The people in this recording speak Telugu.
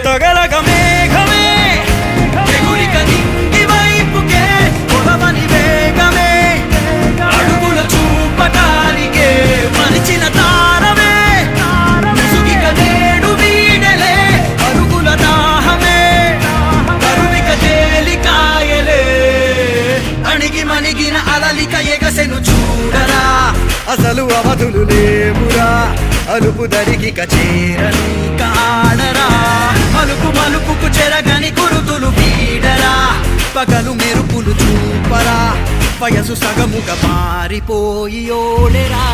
తగలగ మేఘమే ఎగురిక నింగి వైపుకే పొలవని వేగమే అడుగుల చూపటానికే మరిచిన తారమే ముసుగిక నేడు వీడలే అరుగుల దాహమే కరువిక తేలికాయలే అణిగి మణిగిన అలలిక ఎగసెను చూడరా అసలు అవధులు లేవురా అలుపు దరికి చేరని కాడరా మలుపు మలుపుకు చెరగని కురుతులు వీడరా పగలు మెరుపులు చూపరా వయసు సగముగా మారిపోయి ఓడెరా